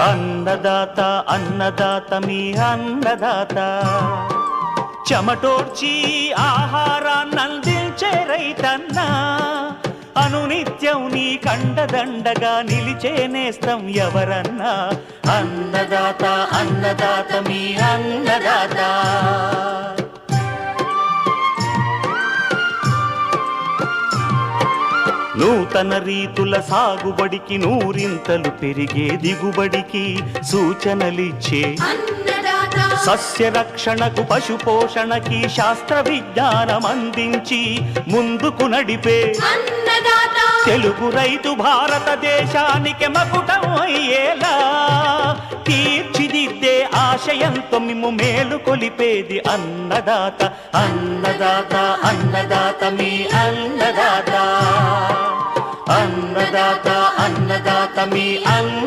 అన్నదాత అన్నదాత మీ అన్నదాత చెమటోడ్చి ఆహారాన్నందించే రైతన్నా అనునిత్యం నీ కండదండగా నిలిచే నేస్తం ఎవరన్నా అన్నదాత అన్నదాత మీ అన్నదాత నూతన రీతుల సాగుబడికి నూరింతలు పెరిగే దిగుబడికి సూచనలిచ్చే సస్య రక్షణకు పశు పోషణకి శాస్త్ర విజ్ఞానం అందించి ముందుకు నడిపే తెలుగు రైతు భారతదేశానికి మకుటం అయ్యేలా తీర్చిదిద్దే ఆశయంతో మిమ్ము మేలు కొలిపేది అన్నదాత అన్నదాత అన్నదాత మీ అన్నదాత అన్నదాత అన్నదాత మీ